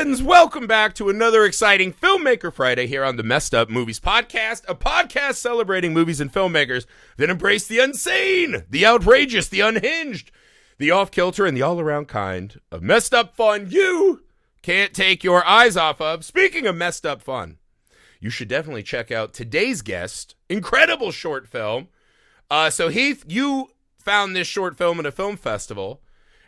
friends, welcome back to another exciting Filmmaker Friday here on the Messed Up Movies Podcast, a podcast celebrating movies and filmmakers that embrace the insane, the outrageous, the unhinged, the off-kilter, and the all-around kind of messed up fun you can't take your eyes off of. Speaking of messed up fun, you should definitely check out today's guest, incredible short film. So Heath, you found this short film at a film festival,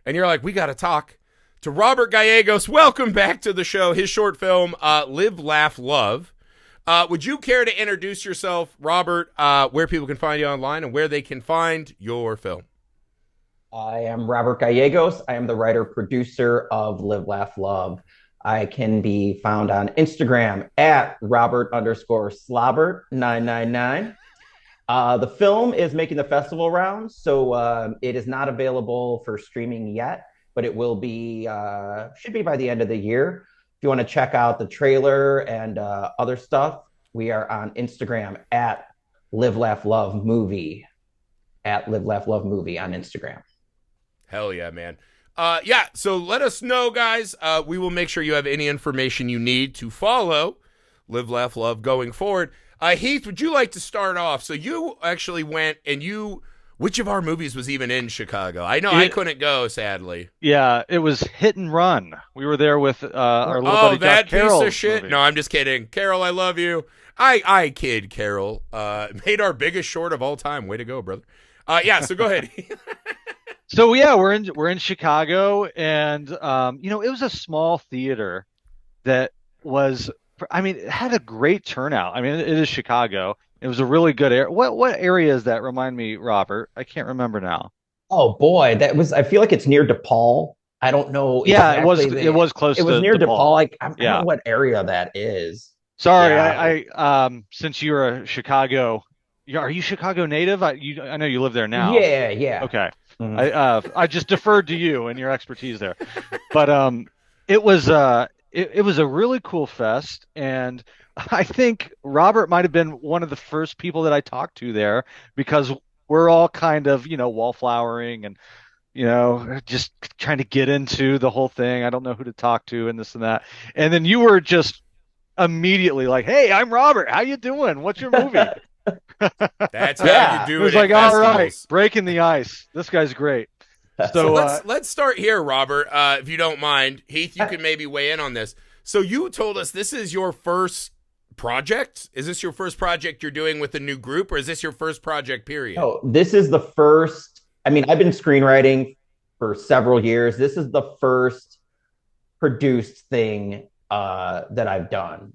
and you're like, we got to talk to Robert Gallegos. Welcome back to the show. His short film, Live, Laugh, Love. Would you care to introduce yourself, Robert, where people can find you online and where they can find your film? I am Robert Gallegos. I am the writer-producer of Live, Laugh, Love. I can be found on Instagram at Robert_Slobbert999. The film is making the festival rounds, so it is not available for streaming yet, but it will be, should be by the end of the year. If you want to check out the trailer and other stuff, we are on Instagram at Live, Laugh, Love Movie, at Live, Laugh, Love Movie on Instagram. Hell yeah, man. So let us know, guys. We will make sure you have any information you need to follow Live, Laugh, Love going forward. Heath, would you like to start off? So you actually went and which of our movies was even in Chicago? I know I couldn't go, sadly. Yeah, it was Hit and Run. We were there with our little buddy that Jack Carroll. Piece of shit. Movie. No, I'm just kidding. Carol, I love you. I kid, Carol. Made our biggest short of all time. Way to go, brother. So go ahead. So yeah, we're in Chicago, and it was a small theater that was. It had a great turnout. I mean, it is Chicago. It was a really good area. What area is that? Remind me, Robert. I can't remember now. Oh boy, I feel like it's near DePaul. I don't know. Yeah, exactly it was close. It was near DePaul. I don't yeah. know what area that is. Sorry, yeah. I since you're a Chicago, are you Chicago native? I know you live there now. Yeah. Okay. Mm-hmm. I just deferred to you and your expertise there, but it was it was a really cool fest, and I think Robert might have been one of the first people that I talked to there, because we're all kind of, wallflowering and, just trying to get into the whole thing. I don't know who to talk to and this and that. And then you were just immediately like, hey, I'm Robert. How you doing? What's your movie? That's how you do it. It was like, all right, breaking the ice. This guy's great. So let's start here, Robert, if you don't mind. Heath, you can maybe weigh in on this. So you told us this is your first project? Is this your first project you're doing with a new group, or is this your first project, period? Oh, this is the first. I've been screenwriting for several years. This is the first produced thing that I've done.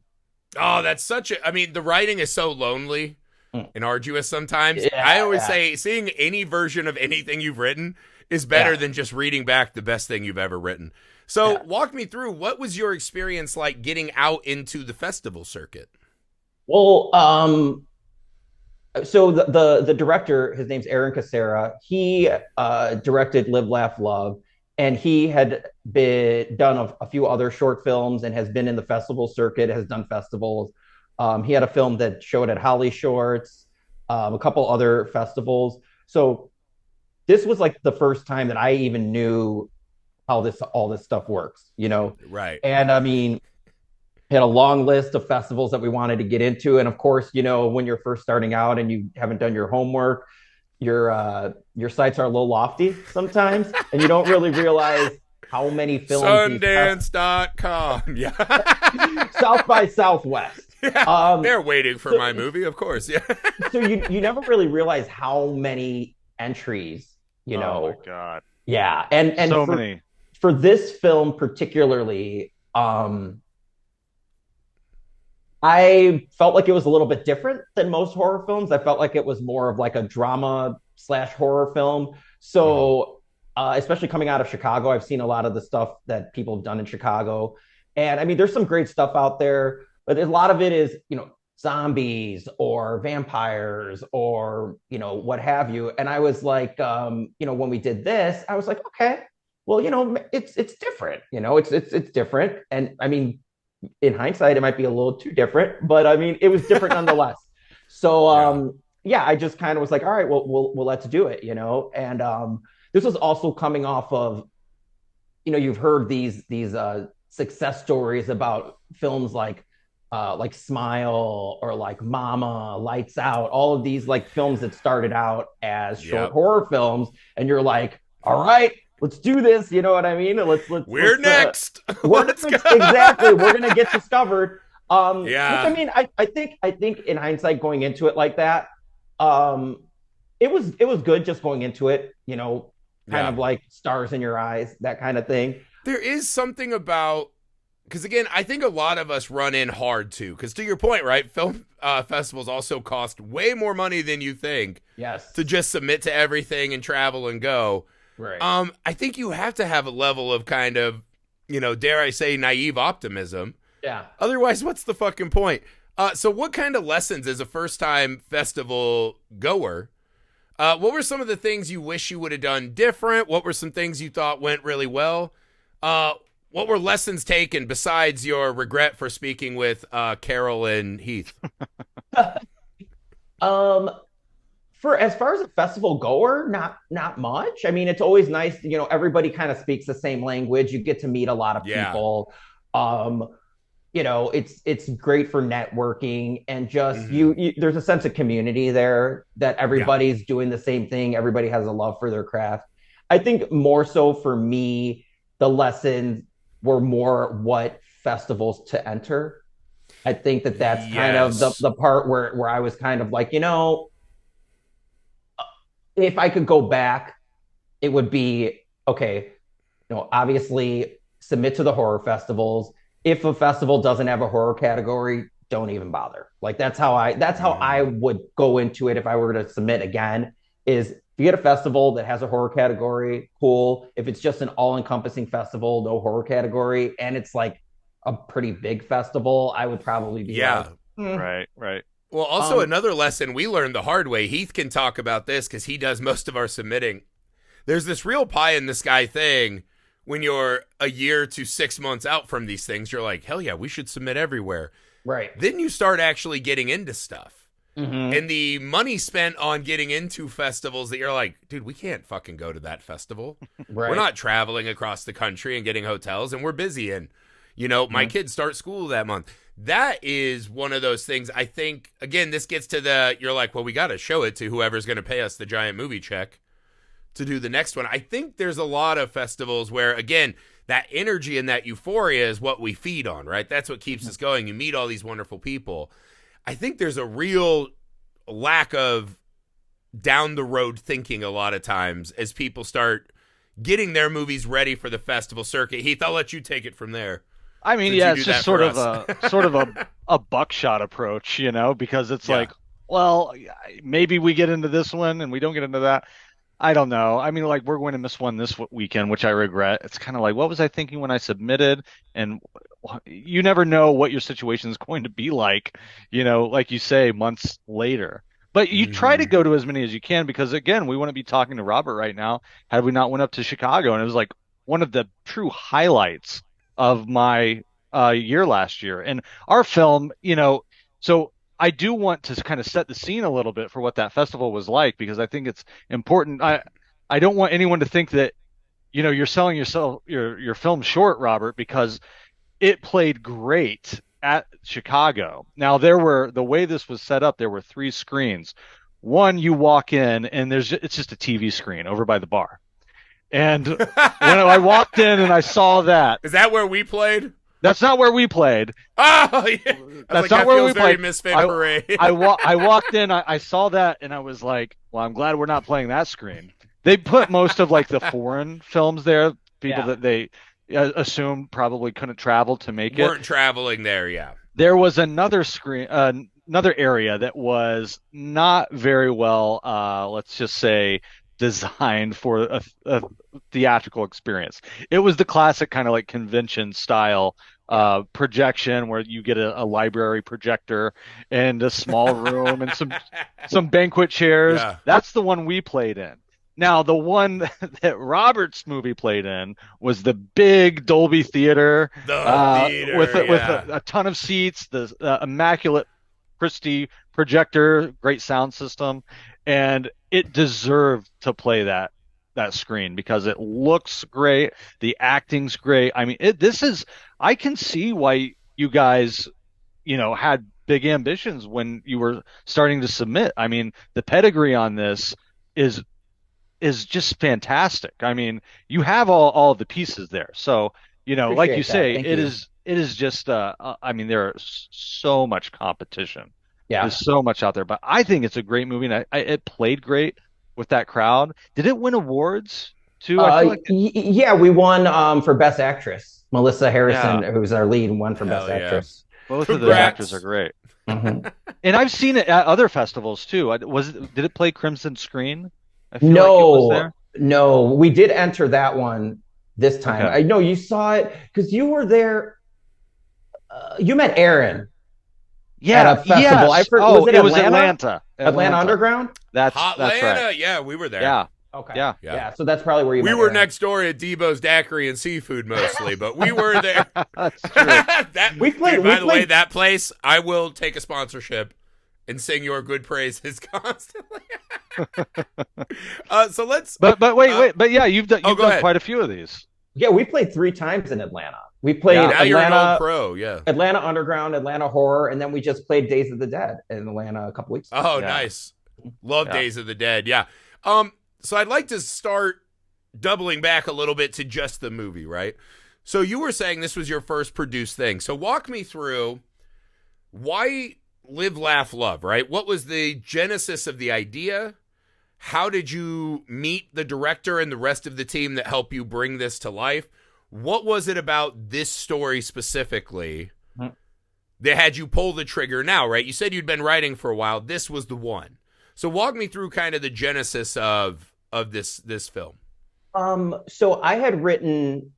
Oh, that's the writing is so lonely and arduous sometimes. Yeah, I always say seeing any version of anything you've written is better than just reading back the best thing you've ever written. So walk me through, what was your experience like getting out into the festival circuit? Well, so the director, his name's Aaron Casera. He directed Live, Laugh, Love, and he had done a few other short films and has been in the festival circuit, has done festivals. He had a film that showed at Holly Shorts, a couple other festivals. So this was like the first time that I even knew how all this stuff works, Right. And had a long list of festivals that we wanted to get into. And of course, when you're first starting out and you haven't done your homework, your sights are a little lofty sometimes, and you don't really realize how many films. Sundance.com. Yeah. South by Southwest. Yeah, they're waiting for my movie, of course. Yeah. So you never really realize how many entries, Oh my God. Yeah. And so many. For this film particularly, I felt like it was a little bit different than most horror films. I felt like it was more of like a drama/horror film. So, especially coming out of Chicago, I've seen a lot of the stuff that people have done in Chicago. And there's some great stuff out there, but a lot of it is, zombies or vampires or, what have you. And I was like, when we did this, I was like, okay, well, it's different, it's different. And in hindsight, it might be a little too different, but it was different nonetheless. So, I just kind of was like, all right, well, let's do it, And this was also coming off of, you've heard these success stories about films like Smile or like Mama, Lights Out, all of these like films that started out as short Yep. horror films, and you're like, all right, let's do this. You know what I mean? We're next. We're Let's go. next. Exactly. We're gonna get discovered. Which I Yeah. mean, I think in hindsight, going into it like that, um, it was good just going into it. Kind Yeah. of like stars in your eyes, that kind of thing. There is something about, because again, I think a lot of us run in hard too. Because to your point, right, film festivals also cost way more money than you think Yes. to just submit to everything and travel and go. Right. I think you have to have a level of kind of, dare I say, naive optimism. Yeah. Otherwise, what's the fucking point? So, what kind of lessons as a first-time festival goer? What were some of the things you wish you would have done different? What were some things you thought went really well? What were lessons taken besides your regret for speaking with Carol and Heath? Um, for as far as a festival goer, not much. I mean, it's always nice, everybody kind of speaks the same language. You get to meet a lot of Yeah. people. Um, it's great for networking and just Hmm. there's a sense of community there that Yeah. everybody's doing the same thing. Everybody has a love for their craft. I think more so for me, the lessons were more what festivals to enter. I think that that's kind of the Yes. the part where I was kind of like, if I could go back, it would be okay. Obviously submit to the horror festivals. If a festival doesn't have a horror category, don't even bother. Like that's how I Mm. would go into it if I were to submit again. Is if you get a festival that has a horror category, cool. If it's just an all-encompassing festival, no horror category, and it's like a pretty big festival, I would probably be like, Yeah. Right, right. Well, also um, another lesson we learned the hard way. Heath can talk about this because he does most of our submitting. There's this real pie in the sky thing when you're a year to 6 months out from these things. You're like, hell yeah, we should submit everywhere. right. Then you start actually getting into stuff. Mm-hmm. And the money spent on getting into festivals that you're like, dude, we can't fucking go to that festival. Right. We're not traveling across the country and getting hotels, and we're busy. And, my kids start school that month. That is one of those things. I think, again, this gets to you're like, well, we got to show it to whoever's going to pay us the giant movie check to do the next one. I think there's a lot of festivals where, again, that energy and that euphoria is what we feed on, right? That's what keeps us going. You meet all these wonderful people. I think there's a real lack of down the road thinking a lot of times as people start getting their movies ready for the festival circuit. Heath, I'll let you take it from there. I mean, Since yeah, you it's do just that for us. sort of a buckshot approach, because it's Yeah. like, well, maybe we get into this one and we don't get into that. I don't know. I mean, like we're going to miss one this weekend, which I regret. It's kind of like, what was I thinking when I submitted? And you never know what your situation is going to be like, like you say, months later. But you try to Mm-hmm. go to as many as you can because, again, we wouldn't be talking to Robert right now had we not went up to Chicago. And it was like one of the true highlights of my year last year. And our film, so I do want to kind of set the scene a little bit for what that festival was like because I think it's important. I don't want anyone to think that you're selling your film short, Robert, because it played great at Chicago. Now the way this was set up, there were three screens. One, you walk in and it's just a TV screen over by the bar. And when I walked in and I saw that, Is that where we played? that's not where we played. Oh, yeah. I was That's like, not that where feels we very played. Misfit I Parade. I walked in, I saw that, and I was like, well, I'm glad we're not playing that screen. They put most of like the foreign films there, people Yeah. that they assumed probably couldn't travel to make it. Weren't traveling there, yeah. There was another screen, another area that was not very well, let's just say, designed for a theatrical experience. It was the classic kind of like convention style projection where you get a library projector and a small room and some banquet chairs. Yeah. That's the one we played in. Now, the one that Robert's movie played in was the big Dolby theater The theater, with yeah. a ton of seats, the immaculate Christie projector, great sound system, and it deserved to play that screen because it looks great, the acting's great. I mean, this is I can see why you guys, had big ambitions when you were starting to submit. I mean, the pedigree on this is just fantastic. I mean, you have all the pieces there. So, like you Appreciate that. say, Thank you. it is just I mean, there's so much competition. There's Yeah. so much out there, but I think it's a great movie, and it played great with that crowd. Did it win awards too? I feel like Yeah, we won for Best Actress. Melissa Harrison, yeah, who's our lead, won for Best Hell yeah. Actress. both of those Yeah. actors are Congrats. great. hmm And I've seen it at other festivals too. Did it play Crimson Screen? I feel like it was No, there. no, we did enter that one this time. Okay. I know you saw it because you were there. You met Aaron at Yeah, a festival. yes. Was Oh, it it was Atlanta? Atlanta. Atlanta Atlanta. Underground? That's right. Hotlanta. Yeah, we were there. Yeah. Okay. Yeah. Yeah. Yeah. So that's probably where you We met were Aaron. next door at Debo's Daiquiri and Seafood mostly, but we were there. That's true. We played. By We the way, played. that place, I will take a sponsorship and sing your good praises constantly. So let's. But wait, uh, wait. But yeah, you've go done ahead. quite a few of these. Yeah, we played 3 times in Atlanta. We played Yeah. Now you're an old Atlanta, pro, yeah. Atlanta Underground, Atlanta Horror, and then we just played Days of the Dead in Atlanta a couple weeks ago. Oh, Yeah. nice. Love Yeah. Days of the Dead. Yeah. So I'd like to start doubling back a little bit to just the movie, right? So you were saying this was your first produced thing. So walk me through why Live, Laugh, Love, right? What was the genesis of the idea? How did you meet the director and the rest of the team that helped you bring this to life? What was it about this story specifically Mhm. that had you pull the trigger now, right? You said you'd been writing for a while. This was the one. So walk me through kind of the genesis of this film. So I had written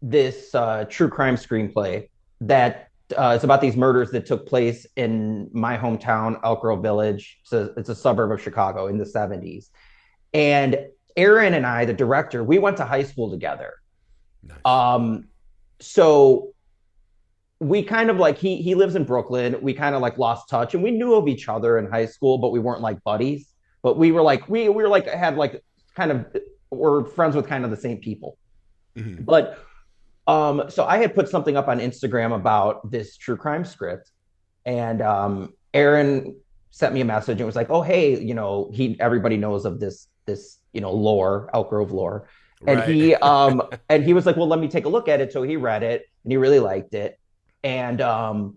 this true crime screenplay that it's about these murders that took place in my hometown, Elk Grove Village. So it's a suburb of Chicago in the 70s. And Aaron and I, the director, we went to high school together. Nice. So we kind of like he lives in Brooklyn. We kind of like lost touch, and we knew of each other in high school, but we weren't like buddies. But we were like we were like had like kind of we're friends with kind of the same people. Mhm. But so I had put something up on Instagram about this true crime script, and Aaron sent me a message and was like, "Oh, hey, everybody knows of this lore, Elk Grove lore." And Right. he was like, "Well, let me take a look at it." So he read it and he really liked it. And so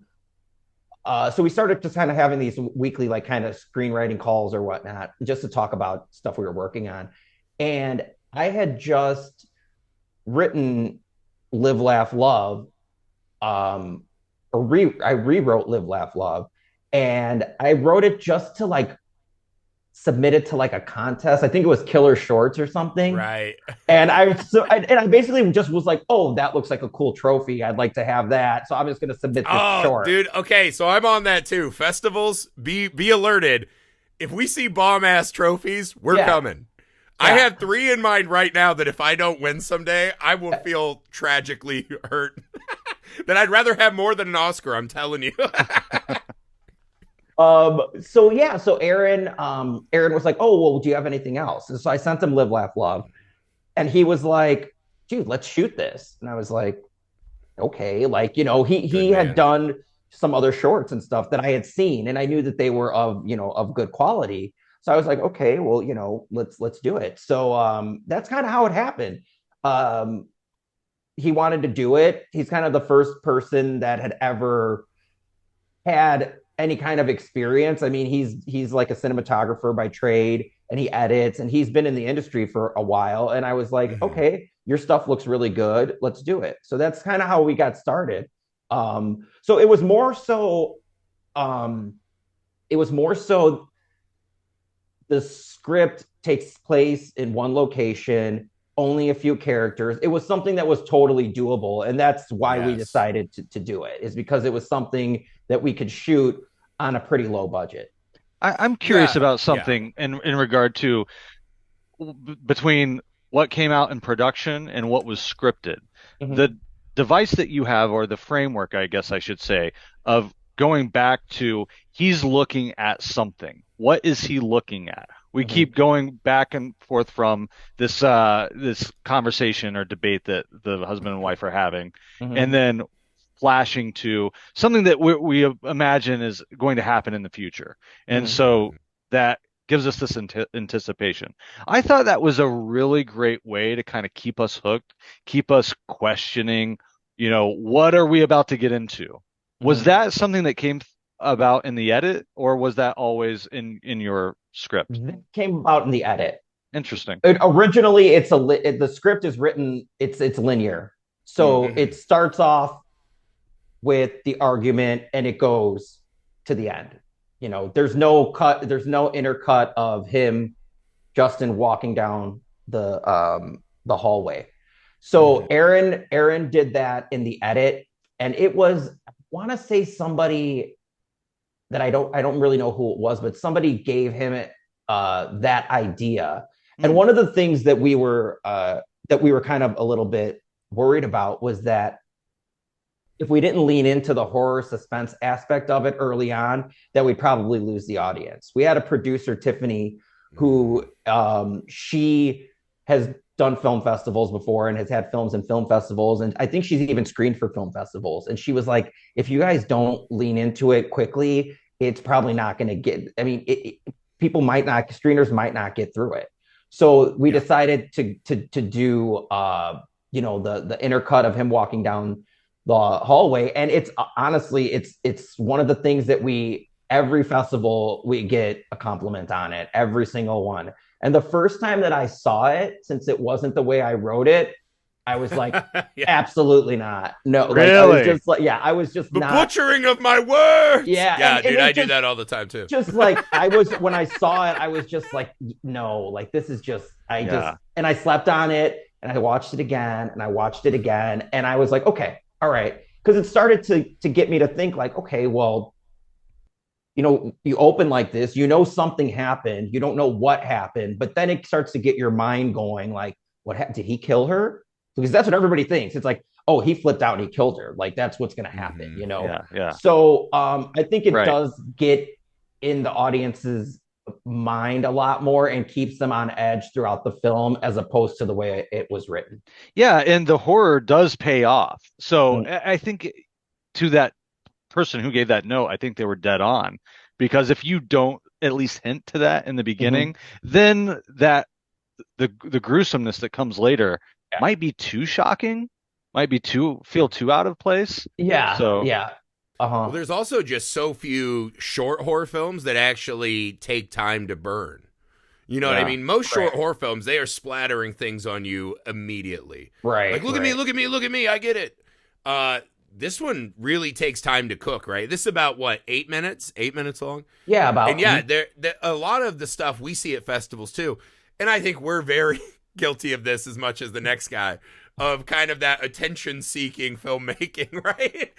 we started just kind of having these weekly like kind of screenwriting calls or whatnot, just to talk about stuff we were working on. And I had just written Live, Laugh, Love. I rewrote Live, Laugh, Love, and I wrote it just to like submit it to like a contest. I think it was Killer Shorts or something. Right. And I basically just was like, oh, that looks like a cool trophy. I'd like to have that. So I'm just gonna submit this Oh, short. dude. Okay, so I'm on that too. Festivals, be alerted. If we see bomb ass trophies, we're Yeah. coming. I Yeah. have 3 in mind right now that if I don't win someday, I will feel tragically hurt. That I'd rather have more than an Oscar, I'm telling you. So Aaron was like, oh, well, do you have anything else? And so I sent him Live, Laugh, Love. And he was like, dude, let's shoot this. And I was like, okay. Like, he Good man. had done some other shorts and stuff that I had seen, and I knew that they were of good quality. So I was like, okay, well, let's do it. So that's kind of how it happened. He wanted to do it. He's kind of the first person that had ever had any kind of experience. I mean, he's like a cinematographer by trade, and he edits, and he's been in the industry for a while. And I was like, Mhm. okay, your stuff looks really good. Let's do it. So that's kind of how we got started. So it was more so, the script takes place in one location, only a few characters. It was something that was totally doable, and that's why we Yes. decided to do it, is because it was something that we could shoot on a pretty low budget. I'm curious Yeah, about yeah. something in regard to between what came out in production and what was scripted. Mhm. The device that you have, or the framework, I guess I should say, of going back to he's looking at something. What is he looking at? We Mhm. keep going back and forth from this conversation or debate that the husband and wife are having, Mhm. and then flashing to something that we imagine is going to happen in the future. And so that gives us this anticipation. I thought that was a really great way to kind of keep us hooked, keep us questioning, what are we about to get into? Was that something that came about in the edit, or was that always in your script? That came about in the edit. Interesting. Originally, the script is written, it's linear. So it starts off with the argument and it goes to the end. There's no intercut of him, Justin, walking down the hallway. So Aaron did that in the edit, and it was, I want to say, somebody that I don't really know who it was, but somebody gave him that idea. And one of the things that we were kind of a little bit worried about was that if we didn't lean into the horror suspense aspect of it early on, that we'd probably lose the audience. We had a producer, Tiffany, who she has done film festivals before and has had films in film festivals. And I think she's even screened for film festivals. And she was like, if you guys don't lean into it quickly, it's probably not going to get, people might not, screeners might not get through it. So we decided to do, the intercut of him walking down the hallway. And it's honestly, it's one of the things that every festival, we get a compliment on it, every single one. And the first time that I saw it, since it wasn't the way I wrote it, I was like, absolutely not. No, really? I was just the not. Butchering of my words. Yeah, dude, I do that all the time too. Just like when I saw it, I was just like, no, like this is just, and I slept on it and I watched it again and I watched it again. And I was like, okay, all right. Because it started to get me to think like, okay, well, you open like this, something happened, you don't know what happened, but then it starts to get your mind going like, did he kill her? Because that's what everybody thinks. It's like, oh, he flipped out and he killed her. Like that's what's going to happen, Yeah. So I think it does get in the audience's mind a lot more and keeps them on edge throughout the film as opposed to the way it was written. Yeah, and the horror does pay off. So I think to that person who gave that note, I think they were dead on, because if you don't at least hint to that in the beginning, then that the gruesomeness that comes later might be too shocking, might be feel too out of place. Well, there's also just so few short horror films that actually take time to burn. You know what I mean? Most short horror films, they are splattering things on you immediately. Right. Like, look at me, I get it. This one really takes time to cook, right? This is about, 8 minutes? 8 minutes long? Yeah, about. And yeah, there a lot of the stuff we see at festivals too, and I think we're very guilty of this as much as the next guy, of kind of that attention-seeking filmmaking, right?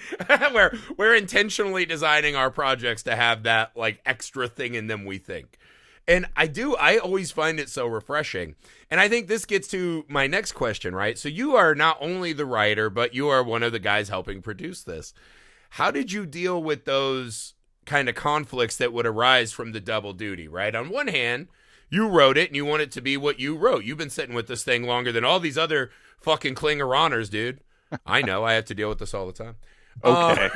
Where we're intentionally designing our projects to have that, extra thing in them, we think. And I always find it so refreshing. And I think this gets to my next question, right? So you are not only the writer, but you are one of the guys helping produce this. How did you deal with those kind of conflicts that would arise from the double duty, right? On one hand, you wrote it and you want it to be what you wrote. You've been sitting with this thing longer than all these other fucking Klingeroners, dude. I know. I have to deal with this all the time. Okay.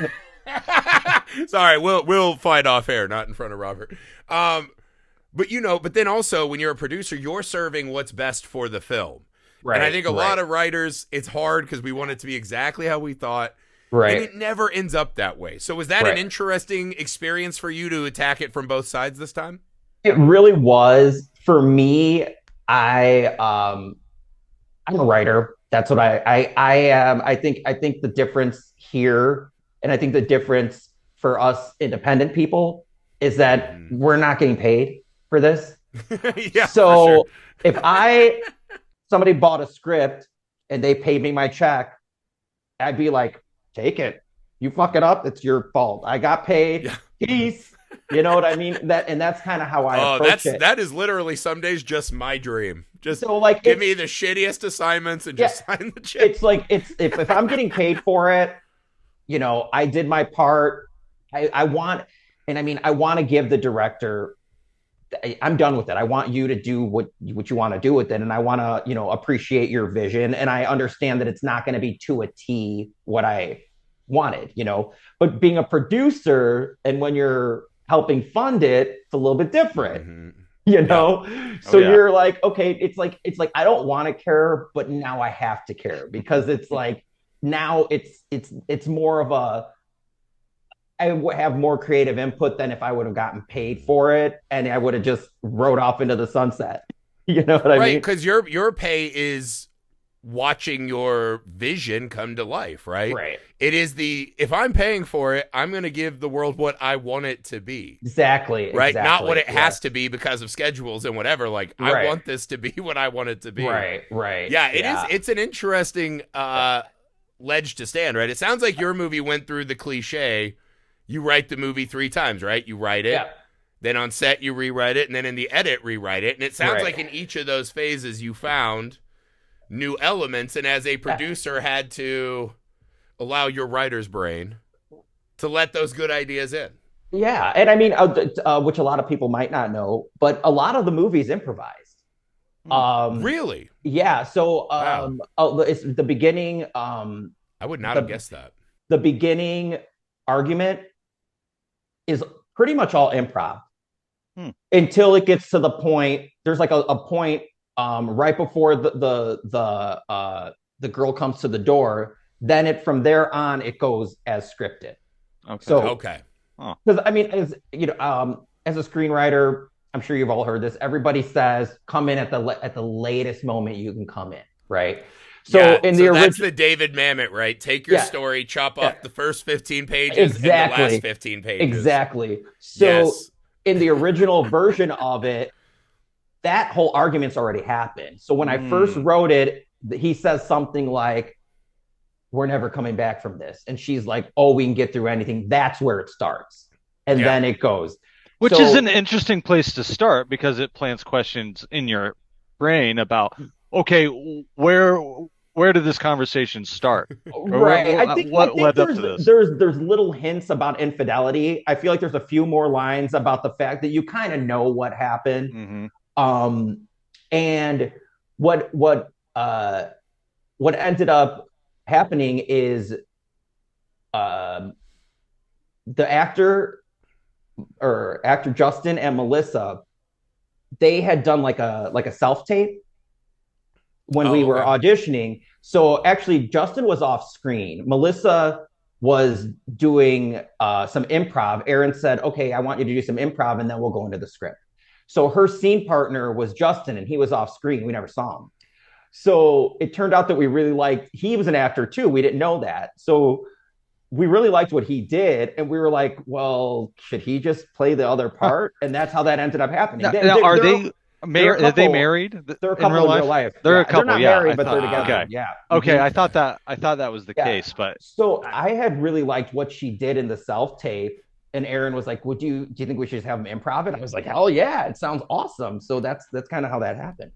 Sorry, we'll fight off air, not in front of Robert. But then also when you're a producer, you're serving what's best for the film. Right. And I think a lot of writers, it's hard because we want it to be exactly how we thought. Right. And it never ends up that way. So was that an interesting experience for you to attack it from both sides this time? It really was. For me, I'm a writer. That's what I am. I think the difference here, and I think the difference for us independent people, is that we're not getting paid for this. Yeah. So for sure. if somebody bought a script and they paid me my check, I'd be like, take it. You fuck it up, it's your fault. I got paid. Yeah. Peace. You know what I mean? That's kind of how I approach it. That is literally some days just my dream. Just so give me the shittiest assignments and just sign the check. It's like if I'm getting paid for it, I did my part. I want to give the director. I'm done with it. I want you to do what you want to do with it, and I want to appreciate your vision. And I understand that it's not going to be to a T what I wanted, but being a producer and when you're helping fund it, it's a little bit different. Mm-hmm. So yeah. you're like, okay, it's like I don't want to care, but now I have to care because it's like now it's more of a I would have more creative input than if I would have gotten paid for it and I would have just rode off into the sunset. You know what I Right, mean? because your pay is watching your vision come to life, right? Right. It is if I'm paying for it, I'm going to give the world what I want it to be. Exactly. Right? Not what it Yeah. has to be because of schedules and whatever. Like, I Right. want this to be what I want it to be. Right. Yeah, it is. It's an interesting ledge to stand, right? It sounds like your movie went through the cliche. You write the movie 3 times, right? You write it. Yeah. Then on set, you rewrite it. And then in the edit, rewrite it. And it sounds Right. like in each of those phases, you found new elements. And as a producer, had to allow your writer's brain to let those good ideas in. Yeah. And I mean, which a lot of people might not know, but a lot of the movie's improvised. Really? Yeah. So Wow. it's the beginning. I would not have guessed that. The beginning argument is pretty much all improv until it gets to the point. There's like a point right before the girl comes to the door. Then from there on, it goes as scripted. Okay. So okay. Because I mean, as as a screenwriter, I'm sure you've all heard this. Everybody says, "Come in at the latest moment you can come in," right? So that's the David Mamet, right? Take your story, chop off the first 15 pages and the last 15 pages. Exactly. So in the original version of it, that whole argument's already happened. So when I first wrote it, he says something like, "We're never coming back from this." And she's like, "Oh, we can get through anything." That's where it starts. And then it goes. Which is an interesting place to start because it plants questions in your brain about, okay, where did this conversation start? Right. I think led up to this? There's little hints about infidelity. I feel like there's a few more lines about the fact that you kind of know what happened. And what ended up happening is the actor Justin and Melissa, they had done like a self-tape when we were auditioning. So actually Justin was off screen. Melissa was doing some improv. Aaron said, "Okay, I want you to do some improv and then we'll go into the script." So her scene partner was Justin and he was off screen. We never saw him. So it turned out that we really liked, he was an actor too. We didn't know that. So we really liked what he did. And we were like, well, should he just play the other part? And that's how that ended up happening. Are they married? They're a couple in real life. They're a couple. They're not married, but they're together. Okay. Yeah. Okay. I thought that was the case, but so I had really liked what she did in the self tape. And Aaron was like, do you think we should just have him improv it? I was like, hell yeah, it sounds awesome. So that's kind of how that happened.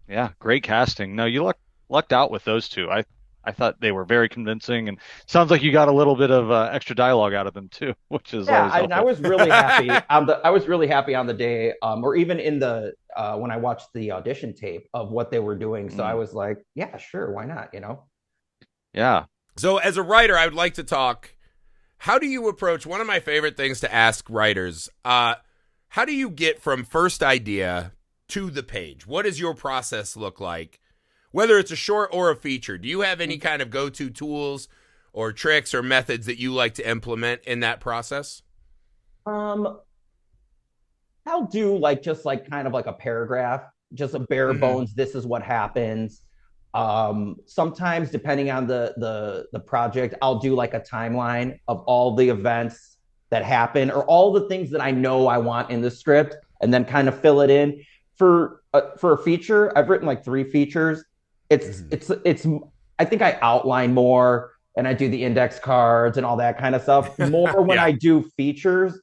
Yeah, great casting. No, you lucked out with those two. I thought they were very convincing, and sounds like you got a little bit of extra dialogue out of them too, which is and I was really happy. I was really happy on the day, or even in the when I watched the audition tape of what they were doing. So I was like, yeah, sure, why not? Yeah. So as a writer, I would like to talk. How do you approach one of my favorite things to ask writers? How do you get from first idea to the page? What does your process look like? Whether it's a short or a feature, do you have any kind of go-to tools or tricks or methods that you like to implement in that process? I'll do just kind of like a paragraph, just a bare bones. This is what happens. Sometimes, depending on the project, I'll do like a timeline of all the events that happen or all the things that I know I want in the script, and then kind of fill it in. For a feature, I've written like 3 features. It's I think I outline more and I do the index cards and all that kind of stuff more when I do features.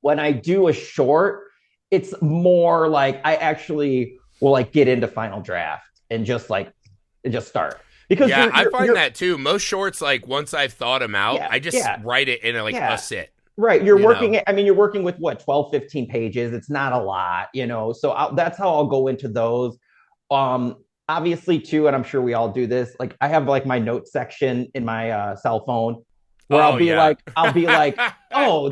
When I do a short, it's more like I actually will get into final draft and just start. Because I find that too. Most shorts, once I've thought them out, I just write it in a sit. Right. You're working with what, 12, 15 pages. It's not a lot, so that's how I'll go into those. Obviously too, and I'm sure we all do this. I have my notes section in my cell phone. where Oh yeah. I'll be like, oh,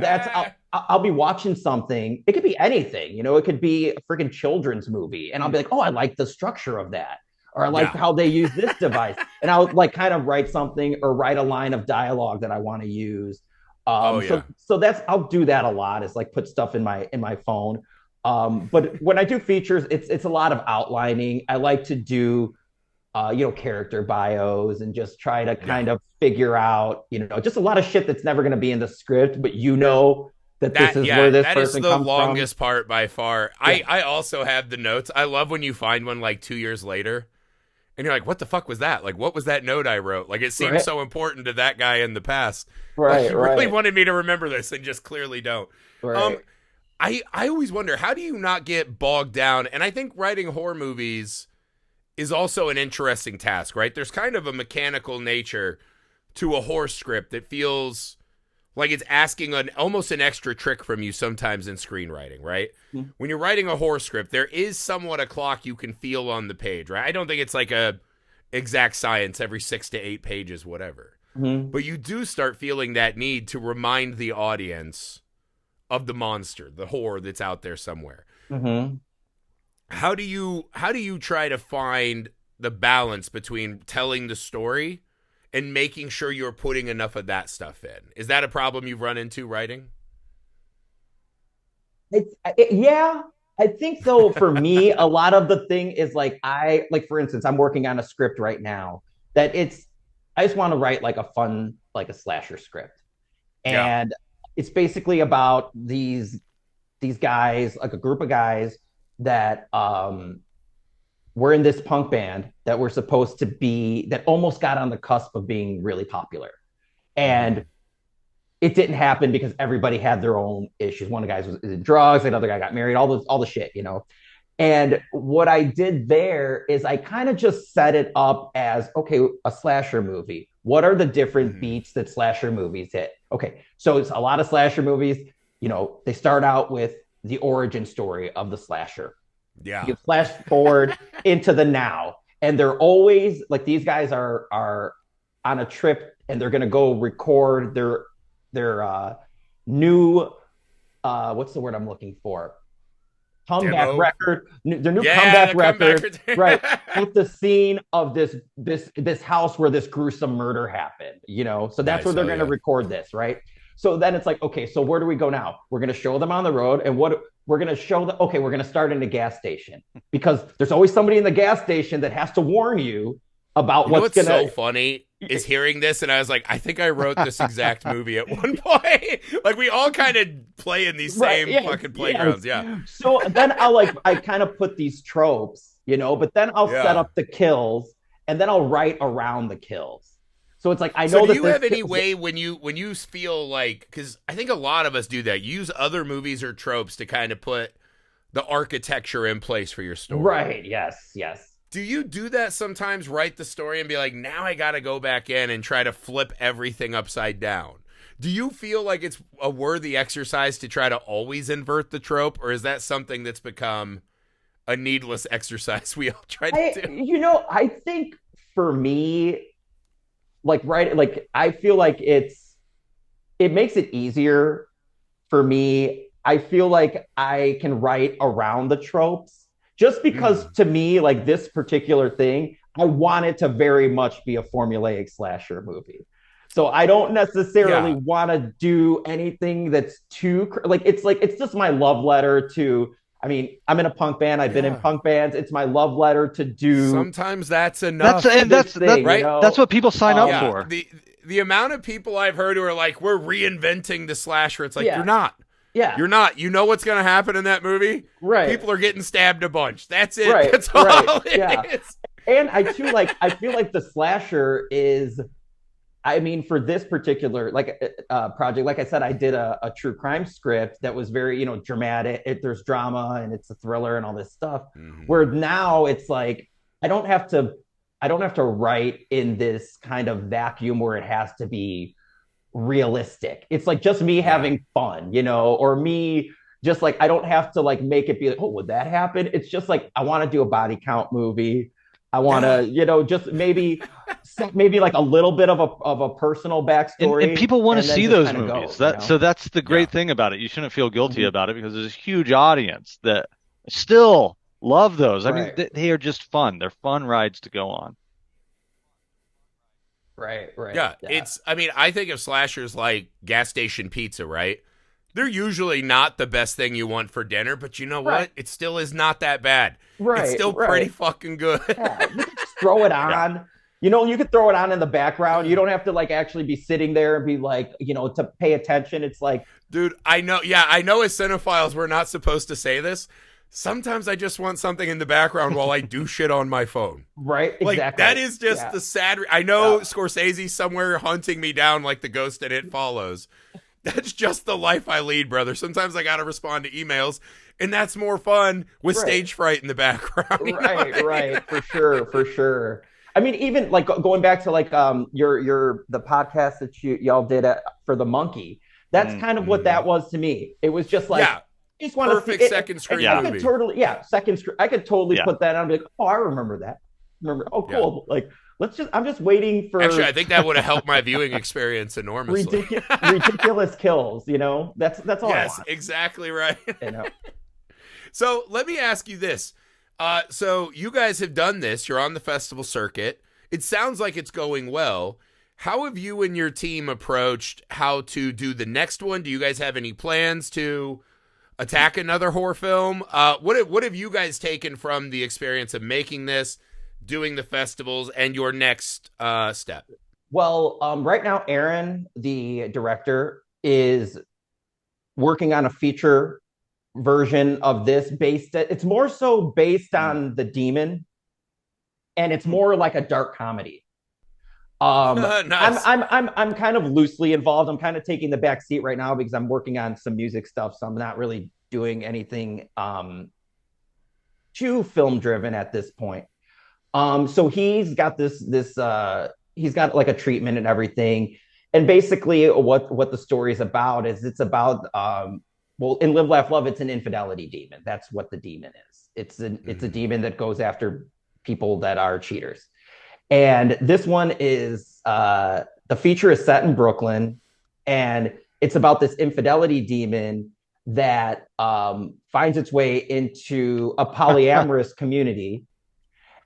I'll be watching something. It could be anything, you know, it could be a freaking children's movie. And I'll be like, oh, I like the structure of that. Or I like Yeah. how they use this device. And I'll like kind of write something or write a line of dialogue that I want to use. Oh So yeah. that's I'll do that a lot, is like put stuff in my phone. But when I do features, it's a lot of outlining. I like to do you know, character bios and just try to Yeah. kind of figure out, you know, just a lot of shit that's never going to be in the script, but you know that this That is where this that is person the comes from. longest part by far. Yeah. I also have the notes. I love when you find one like 2 years later and you're like, what the fuck was that? Like, what was that note I wrote? Like, it seems Right. so important to that guy in the past. Like, Right. you really Right. wanted me to remember this and just clearly don't. Um, Right. I always wonder, how do you not get bogged down? And I think writing horror movies is also an interesting task, right? There's kind of a mechanical nature to a horror script that feels like it's asking almost an extra trick from you sometimes in screenwriting, right? Mm-hmm. When you're writing a horror script, there is somewhat a clock you can feel on the page, right? I don't think it's like a exact science every 6 to 8 pages, whatever. Mm-hmm. But you do start feeling that need to remind the audience of the monster, the horror that's out there somewhere. Mm-hmm. How do you try to find the balance between telling the story and making sure you're putting enough of that stuff in? Is that a problem you've run into writing? Yeah, I think though for me, a lot of the thing is like like for instance, I'm working on a script right now that I just want to write like a fun like a slasher script, Yeah. and it's basically about these guys, like a group of guys that were in this punk band that were supposed to be that almost got on the cusp of being really popular, and it didn't happen because everybody had their own issues. One of the guys was in drugs, another guy got married, all the shit, you know. And what I did there is I kind of just set it up as okay, a slasher movie. What are the different beats that slasher movies hit? Okay, so it's a lot of slasher movies. You know, they start out with the origin story of the slasher. Yeah. You flash forward into the now, and they're always like these guys are on a trip, and they're gonna go record their new what's the word I'm looking for? Comeback Demo? record, their new Yeah, comeback the record, comeback. right? At the scene of this house where this gruesome murder happened, you know. So that's Nice, where they're hell going to yeah. record this, right? So then it's like, okay, so where do we go now? We're going to show them on the road, and what we're going to show them. Okay, we're going to start in a gas station because there's always somebody in the gas station that has to warn you about You know what's what's going so to. funny is hearing this, and I was like, I think I wrote this exact movie at one point. Like, we all kind of play in these same fucking playgrounds. Yes. Yeah. So then I kind of put these tropes, you know, but then I'll set up the kills, and then I'll write around the kills. So it's like I know So do that you this have any kills- way when you feel like, because I think a lot of us do that, you use other movies or tropes to kind of put the architecture in place for your story. Right? Yes. Yes. Do you do that sometimes, write the story and be like, now I got to go back in and try to flip everything upside down? Do you feel like it's a worthy exercise to try to always invert the trope, or is that something that's become a needless exercise we all try to do? You know, I think for me, like I feel like it makes it easier for me. I feel like I can write around the tropes just because to me, like this particular thing, I want it to very much be a formulaic slasher movie. So I don't necessarily want to do anything that's too like it's just my love letter to. I mean, I'm in a punk band. I've been in punk bands. It's my love letter to do. Sometimes that's enough. That's right? You know? That's what people sign up for. The amount of people I've heard who are like, we're reinventing the slasher. It's like, you're not. Yeah. You're not. You know what's going to happen in that movie? Right. People are getting stabbed a bunch. That's it. Right. That's all it is. And I feel like the slasher is, I mean, for this particular project, like I said, I did a true crime script that was very, you know, dramatic. There's drama and it's a thriller and all this stuff. Where now it's like I don't have to write in this kind of vacuum where it has to be realistic. It's like just me having fun, you know, or me just like I don't have to like make it be like, oh, would that happen? It's just like I want to do a body count movie. I want Yeah. to, just maybe like a little bit of a personal And backstory, people want to and then see just those kind of movies. go. That's the Yeah. great thing about it. You shouldn't feel guilty Mhm. about it because there's a huge audience that still love those. I mean, Right, they are just fun. They're fun rides to go on. right. Yeah. Yeah, I mean, I think of slashers like gas station pizza, right? They're usually not the best thing you want for dinner, but you know right, what? It still is not that bad. It's right, still pretty right. fucking good. Yeah, you could just throw it Yeah. on. You could throw it on in the background. You don't have to like actually be sitting there and be like, to pay attention. It's like, Dude, I know. Yeah, I know as cinephiles, we're not supposed to say this. Sometimes I just want something in the background while I do shit on my phone. right, Like, that exactly. is just Yeah, the sad. I yeah, know Scorsese's somewhere hunting me down like the ghost in It Follows. That's just the life I lead, brother. Sometimes I got to respond to emails, and that's more fun with right, stage fright in the background. You know what right, I mean? right, for sure, for sure. I mean, even like going back to like your the podcast that y'all did for the monkey. That's kind of what Mhm. that was to me. It was just like, Yeah, I just want to see perfect it. second And screen I Yeah. could movie. totally, yeah, second screen. I could totally Yeah. put that on and be like, oh, I remember that. Remember, oh, Yeah. cool. Like, I'm just waiting Actually, for I think that would have helped my viewing experience enormously. ridiculous kills. That's all I Yes, want. exactly right. You know, So let me ask you this. So you guys have done this. You're on the festival circuit. It sounds like it's going well. How have you and your team approached how to do the next one? Do you guys have any plans to attack another horror film? What have you guys taken from the experience of making this, doing the festivals, and your next step? well, right now, Aaron, the director, is working on a feature version of this it's more so based Mm. on the demon, and it's more like a dark comedy. Nice. I'm kind of loosely involved. I'm kind of taking the back seat right now because I'm working on some music stuff, so I'm not really doing anything too film driven at this point. So he's got he's got like a treatment and everything. And basically what the story is about is it's about well, in Live Laugh Love, it's an infidelity demon. That's what the demon is. It's a Mhm. demon that goes after people that are cheaters. And this one is the feature is set in Brooklyn, and it's about this infidelity demon that finds its way into a polyamorous community,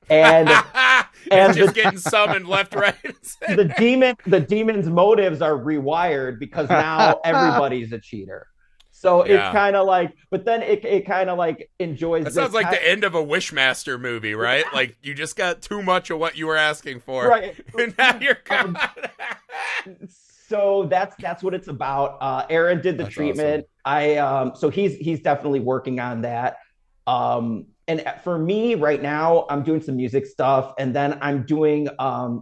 and It's and just getting summoned left, right, and center. the demon's motives are rewired because now everybody's a cheater. So it's Yeah. kind of like, but then it kind of like enjoys That this sounds like the end of a Wishmaster movie, right? Like you just got too much of what you were asking for, right. and now you're gone. So that's what it's about. Aaron did the That's treatment. So he's definitely working on that. And for me right now, I'm doing some music stuff, and then I'm doing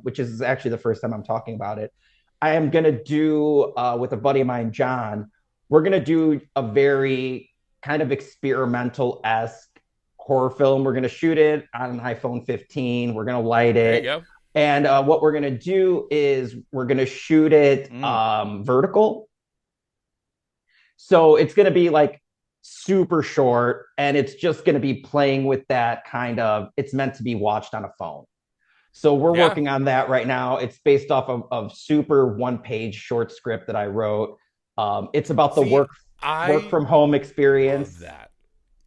which is actually the first time I'm talking about it. I am gonna do with a buddy of mine, John. We're gonna do a very kind of experimental esque horror film. We're gonna shoot it on an iPhone 15. We're gonna light There you it. go. And what we're gonna do is we're gonna shoot it Mm. vertical. So it's gonna be like super short, and it's just gonna be playing with that kind of. It's meant to be watched on a phone. So we're Yeah. working on that right now. It's based off of super one-page short script that I wrote. It's about the See, work I from home love experience. that.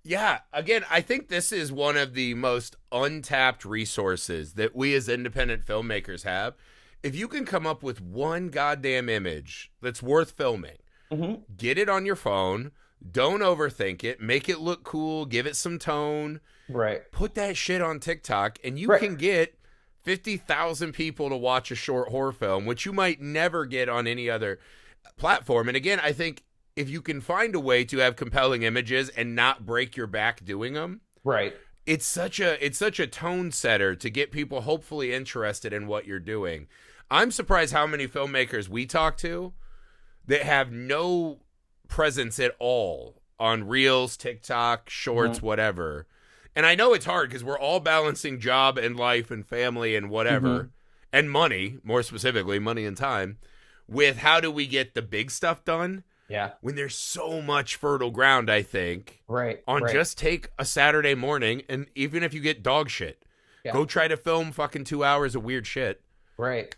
Yeah, again, I think this is one of the most untapped resources that we as independent filmmakers have. If you can come up with one goddamn image that's worth filming, Mhm. get it on your phone, don't overthink it, make it look cool, give it some tone, Right. put that shit on TikTok, and you Right. can get 50,000 people to watch a short horror film, which you might never get on any other platform. And again, I think if you can find a way to have compelling images and not break your back doing them, Right. it's such a tone setter to get people hopefully interested in what you're doing. I'm surprised how many filmmakers we talk to that have no presence at all on Reels, TikTok, Shorts, Mhm. whatever. And I know it's hard because we're all balancing job and life and family and whatever, Mhm. and money, more specifically, money and time, with how do we get the big stuff done Yeah. when there's so much fertile ground, I think, Right. on Right. just take a Saturday morning, and even if you get dog shit, Go try to film fucking 2 hours of weird shit. Right.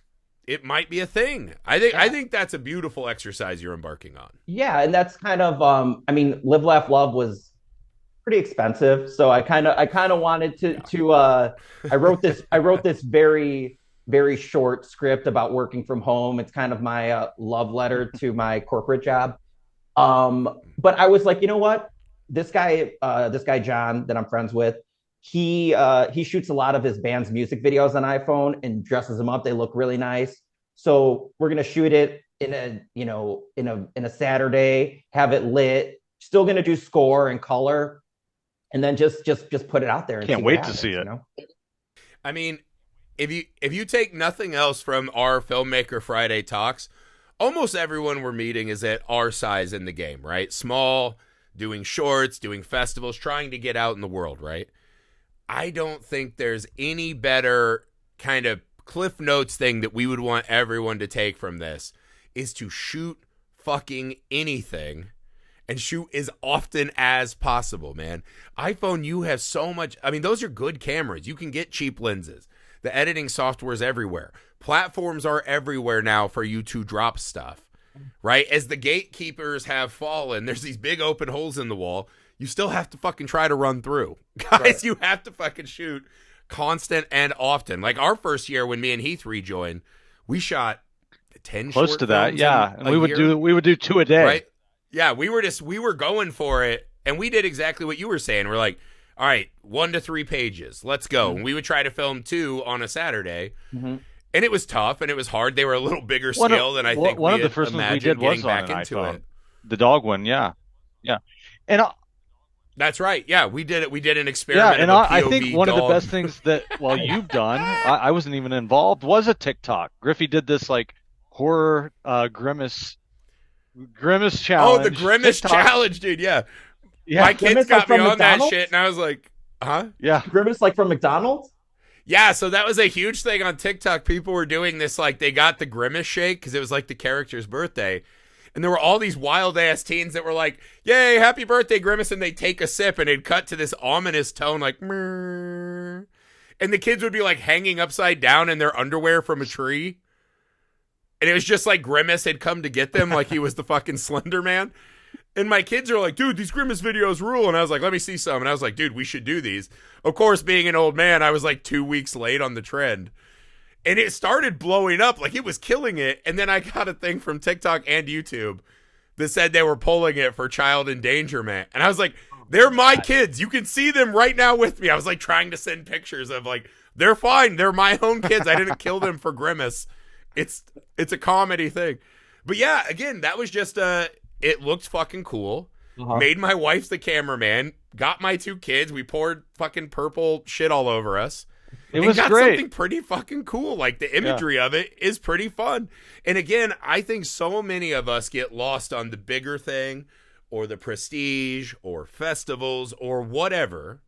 It might be a thing. I think that's a beautiful exercise you're embarking on. Yeah, and that's kind of I mean, Live Laugh Love was pretty expensive, so I kind of wanted to I wrote this very short script about working from home. It's kind of my love letter to my corporate job. But I was like, you know what? This guy John that I'm friends with, he shoots a lot of his band's music videos on iPhone and dresses them up. They look really nice. So we're gonna shoot it in a Saturday, have it lit. Still gonna do score and color, and then just put it out there. And can't wait to see it. I mean, if you take nothing else from our Filmmaker Friday talks, almost everyone we're meeting is at our size in the game, right? Small, doing shorts, doing festivals, trying to get out in the world, right? I don't think there's any better kind of Cliff Notes thing that we would want everyone to take from this is to shoot fucking anything and shoot as often as possible, man. iPhone, you have so much. I mean, those are good cameras. You can get cheap lenses. The editing software is everywhere. Platforms are everywhere now for you to drop stuff, right? As the gatekeepers have fallen, there's these big open holes in the wall. You still have to fucking try to run through. Guys, right. You have to fucking shoot constant and often. Like our first year when me and Heath rejoined, we shot 10 close short to that, films yeah. And we would do 2 a day. Right? Yeah, we were going for it, and we did exactly what you were saying. We're like, all right, 1 to 3 pages. Let's go. Mm-hmm. And we would try to film 2 on a Saturday. Mm-hmm. And it was tough and it was hard. They were a little bigger scale than I think one of the first ones we did was on an iPhone. The dog one, yeah. And that's right. Yeah, we did it. We did an experiment. Yeah, and I think one of the best things that you've done, I wasn't even involved, was a TikTok. Griffey did this like horror grimace challenge. Oh, the grimace challenge, dude. Yeah. My kids got me on McDonald's? That shit, and I was like, huh? Yeah. Grimace like from McDonald's? Yeah, so that was a huge thing on TikTok. People were doing this, like they got the grimace shake because it was like the character's birthday. And there were all these wild-ass teens that were like, yay, happy birthday, Grimace, and they'd take a sip, and it'd cut to this ominous tone like, Mrr. And the kids would be, like, hanging upside down in their underwear from a tree. And it was just like Grimace had come to get them like he was the fucking Slender Man. And my kids are like, dude, these Grimace videos rule. And I was like, let me see some. And I was like, dude, we should do these. Of course, being an old man, I was like 2 weeks late on the trend. And it started blowing up, like it was killing it. And then I got a thing from TikTok and YouTube that said they were pulling it for child endangerment. And I was like, they're my kids. You can see them right now with me. I was like trying to send pictures of like, they're fine. They're my own kids. I didn't kill them for Grimace. It's a comedy thing. But yeah, again, that was just it looked fucking cool. Made my wife the cameraman. Got my 2 kids. We poured fucking purple shit all over us. It was got great. Something pretty fucking cool. Like the imagery of it is pretty fun. And again, I think so many of us get lost on the bigger thing or the prestige or festivals or whatever.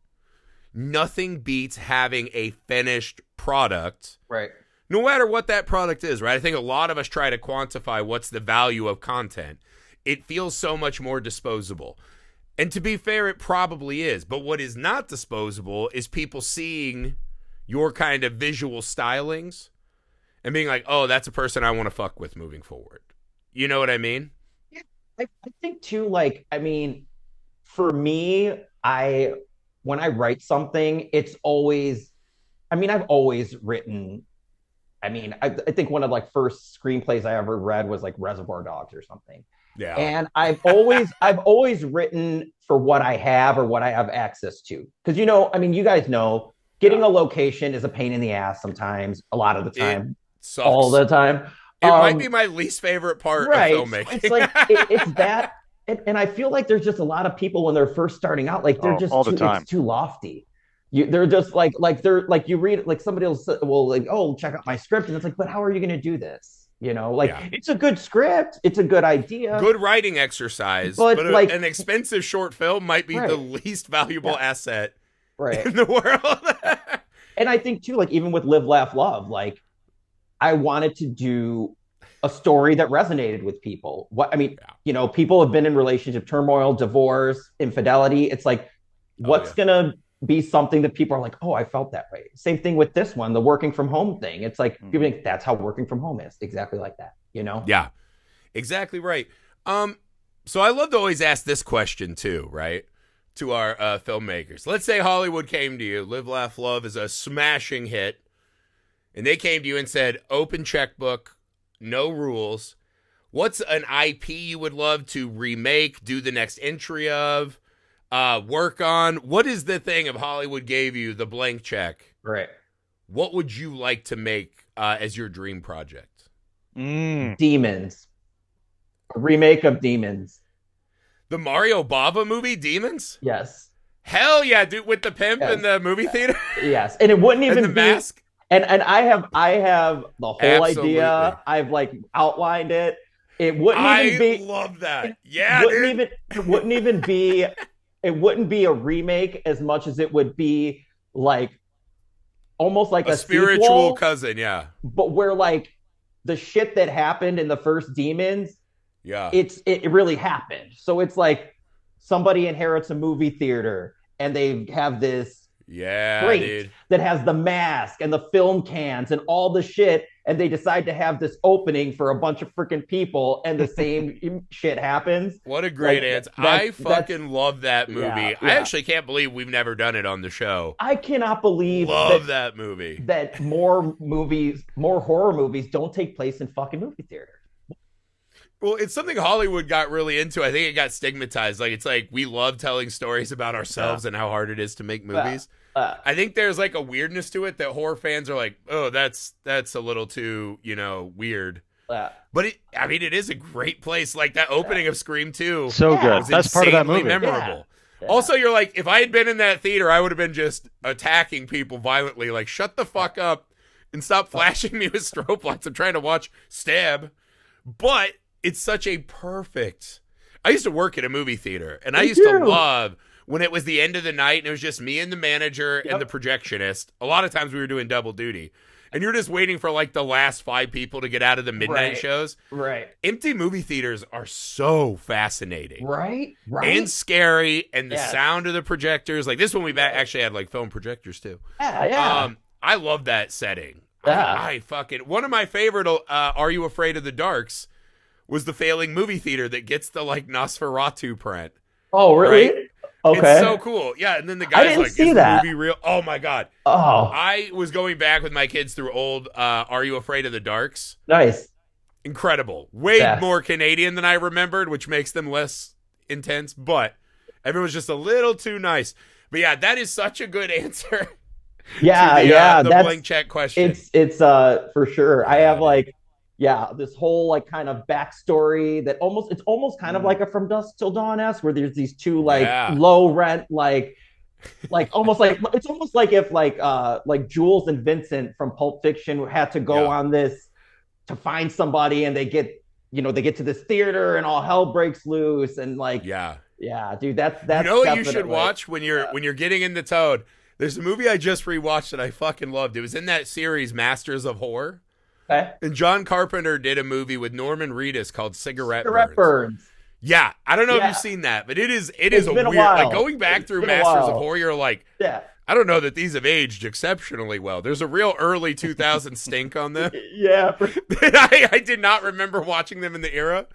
Nothing beats having a finished product. Right. No matter what that product is, right? I think a lot of us try to quantify what's the value of content. It feels so much more disposable. And to be fair, it probably is. But what is not disposable is people seeing your kind of visual stylings and being like, oh, that's a person I want to fuck with moving forward. You know what I mean? Yeah, I think too, like, I mean, for me, when I write something, it's always, I mean, I've always written, I mean, I think one of like first screenplays I ever read was like Reservoir Dogs or something. Yeah. And I've always written for what I have or what I have access to. Because, you know, I mean, you guys know, getting a location is a pain in the ass sometimes, a lot of the time, all the time. It might be my least favorite part of filmmaking. It's like, it's that. And I feel like there's just a lot of people when they're first starting out, like they're just it's too lofty. They're just like they're like, you read it, like somebody will like, oh, check out my script. And it's like, but how are you going to do this? You know, like it's a good script. It's a good idea. Good writing exercise. But like, an expensive short film might be the least valuable asset in the world. And I think too, like even with Live, Laugh, Love, like I wanted to do a story that resonated with people. You know, people have been in relationship turmoil, divorce, infidelity. It's like, what's gonna be something that people are like, oh, I felt that way. Same thing with this one, the working from home thing. It's like people think that's how working from home is. Exactly like that, you know? Yeah, exactly right. So I love to always ask this question too, right? To our filmmakers. Let's say Hollywood came to you, Live, Laugh, Love is a smashing hit, and they came to you and said, open checkbook, no rules. What's an IP you would love to remake, do the next entry of, work on? What is the thing if Hollywood gave you the blank check? Right. What would you like to make as your dream project? Demons. A remake of Demons. The Mario Bava movie, Demons? Yes. Hell yeah, dude, with the pimp Yes. in the movie theater? Yes. And it wouldn't even And the be mask? and I have the whole Absolutely. idea. I've like outlined it. It wouldn't even be I love that. Yeah, wouldn't dude. it wouldn't even be it wouldn't be a remake as much as it would be like almost like A a spiritual sequel, cousin, yeah. but where like the shit that happened in the first Demons, Yeah. it really happened. So it's like somebody inherits a movie theater and they have this Yeah, crate dude. that has the mask and the film cans and all the shit, and they decide to have this opening for a bunch of freaking people, and the same shit happens. What a great Like, answer. that's- I fucking love that movie. Yeah, I yeah. actually can't believe we've never done it on the show. I cannot believe Love that movie. that more horror movies don't take place in fucking movie theaters. Well, it's something Hollywood got really into. I think it got stigmatized. Like, it's like we love telling stories about ourselves and how hard it is to make movies. I think there's like a weirdness to it that horror fans are like, oh, that's a little too, weird. But it is a great place. Like that opening of Scream 2. So good. Was That's part of that insanely movie. memorable. Yeah. Also, you're like, if I had been in that theater, I would have been just attacking people violently. Like, shut the fuck up and stop flashing me with strobe lights. I'm trying to watch Stab. But it's such a perfect. I used to work at a movie theater, and I used to love when it was the end of the night and it was just me and the manager and the projectionist. A lot of times we were doing double duty. And you're just waiting for like the last 5 people to get out of the midnight shows. Right. Empty movie theaters are so fascinating. Right. And scary, and the sound of the projectors. Like this one, we actually had like film projectors too. Yeah. I love that setting. Yeah. I fucking one of my favorite. Are You Afraid of the Darks? Was the failing movie theater that gets the like Nosferatu print. Oh, really? Right? Okay. It's so cool. Yeah, and then the guy's like, see is that. the movie real? Oh my God. Oh, I was going back with my kids through old Are You Afraid of the Darks? nice. Incredible. Way Yeah. more Canadian than I remembered, which makes them less intense, but everyone's just a little too nice. But yeah, that is such a good answer. Yeah, the that's blank check question. it's for sure. I have like this whole like kind of backstory that it's almost kind of like a From Dusk Till Dawn-esque, where there's these two like low rent like almost like it's almost like if like Jules and Vincent from Pulp Fiction had to go on this to find somebody, and they get to this theater and all hell breaks loose, and like dude, that's you know what you should definitely- watch when you're getting into Toad. There's a movie I just rewatched that I fucking loved. It was in that series Masters of Horror. Okay. And John Carpenter did a movie with Norman Reedus called Cigarette Burns. Yeah, I don't know if you've seen that, but it is It's a been a weird. while. Like going back through been a Masters while. of Horror, you're like, I don't know that these have aged exceptionally well. There's a real early 2000 stink on them. Yeah. I did not remember watching them in the era,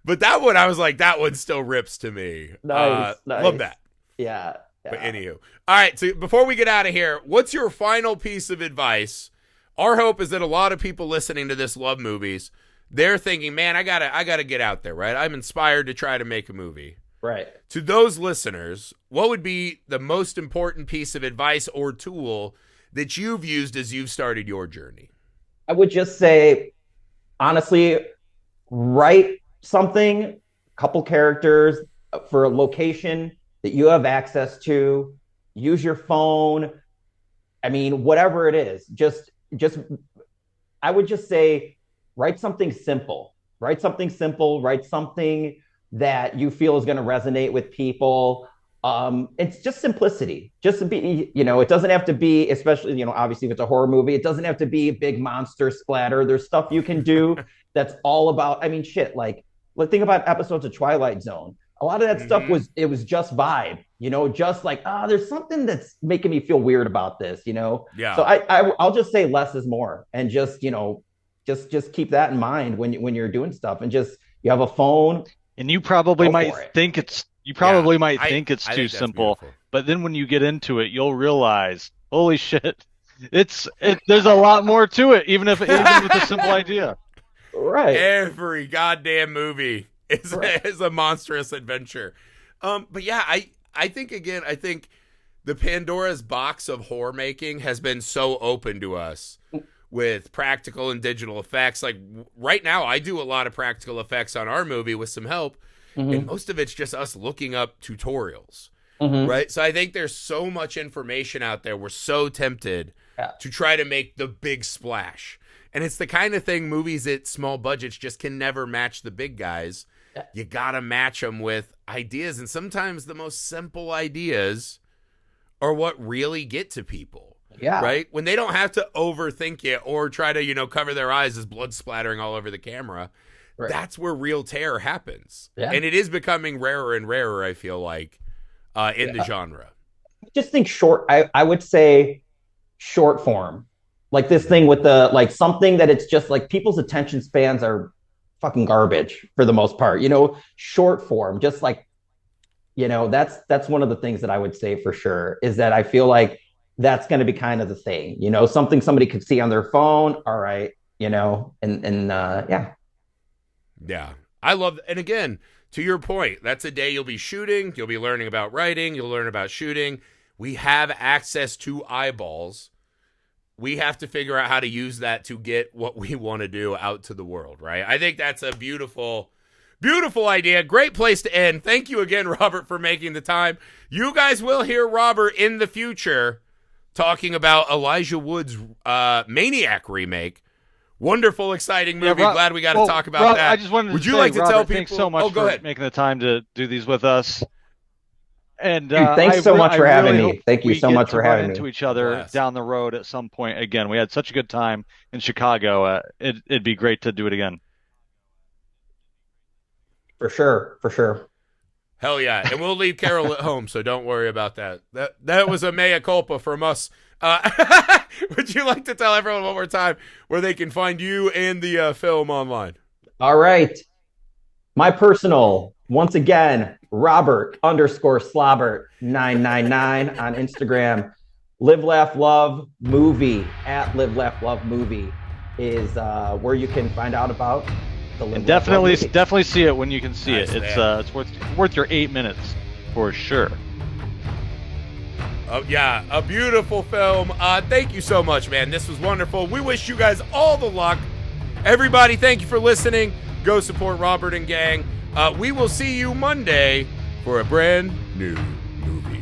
but that one I was like, that one still rips to me. Nice. Love that. Yeah. But anywho, all right. So before we get out of here, what's your final piece of advice? Our hope is that a lot of people listening to this love movies. They're thinking, man, I gotta get out there, right? I'm inspired to try to make a movie. Right. To those listeners, what would be the most important piece of advice or tool that you've used as you've started your journey? I would just say, honestly, write something, couple characters for a location that you have access to. Use your phone. I mean, whatever it is, just I would just say, write something simple. Write something simple. Write something that you feel is going to resonate with people. It's just simplicity. Just to be, it doesn't have to be, especially, obviously if it's a horror movie, it doesn't have to be big monster splatter. There's stuff you can do that's all about, shit, like, let's think about episodes of Twilight Zone. A lot of that stuff was just vibe. just like, there's something that's making me feel weird about this, Yeah. So I'll just say less is more, and just keep that in mind when you're doing stuff, and just you have a phone, and you probably go might for it. think it's too I think simple, that's beautiful. but then when you get into it, you'll realize, holy shit, there's a lot more to it, even with a simple idea. Right. Every goddamn movie is Right. is a monstrous adventure. But yeah, I think the Pandora's box of horror making has been so open to us with practical and digital effects. Like right now, I do a lot of practical effects on our movie with some help, and most of it's just us looking up tutorials. Right? So I think there's so much information out there. We're so tempted to try to make the big splash. And it's the kind of thing movies at small budgets just can never match the big guys. You got to match them with ideas. And sometimes the most simple ideas are what really get to people. Yeah. Right? When they don't have to overthink it or try to, cover their eyes as blood splattering all over the camera. Right. That's where real terror happens. Yeah. And it is becoming rarer and rarer, I feel like, in the genre. Just think short. I would say short form. Like this thing with something that it's just like people's attention spans are fucking garbage for the most part, short form, just like, that's one of the things that I would say for sure is that I feel like that's going to be kind of the thing, something somebody could see on their phone. All right. Yeah. Yeah. I love, and again, to your point, that's a day you'll be shooting. You'll be learning about writing. You'll learn about shooting. We have access to eyeballs. We have to figure out how to use that to get what we want to do out to the world, right? I think that's a beautiful, beautiful idea. Great place to end. Thank you again, Robert, for making the time. You guys will hear Robert in the future talking about Elijah Wood's Maniac remake. Wonderful, exciting movie. Glad we got to talk about that. I just wanted to Would you say, like to Robert, tell people? Thanks so much go for ahead. making the time to do these with us. And dude, thanks so much for having me. Thank you so much for having me. Into each other down the road at some point again. We had such a good time in Chicago. It'd be great to do it again. For sure. Hell yeah. And we'll leave Carol at home, so don't worry about that. That was a mea culpa from us. Would you like to tell everyone one more time where they can find you and the film online? All right. My personal, once again, Robert_Slobbert 999 on Instagram. Live, Laugh, Love Movie at Live, Laugh, Love Movie is where you can find out about the Live, and definitely see it when you can see Nice, it. It's worth your 8 minutes for sure. Oh yeah, a beautiful film. Thank you so much, man. This was wonderful. We wish you guys all the luck. Everybody, thank you for listening. Go support Robert and gang. We will see you Monday for a brand new movie.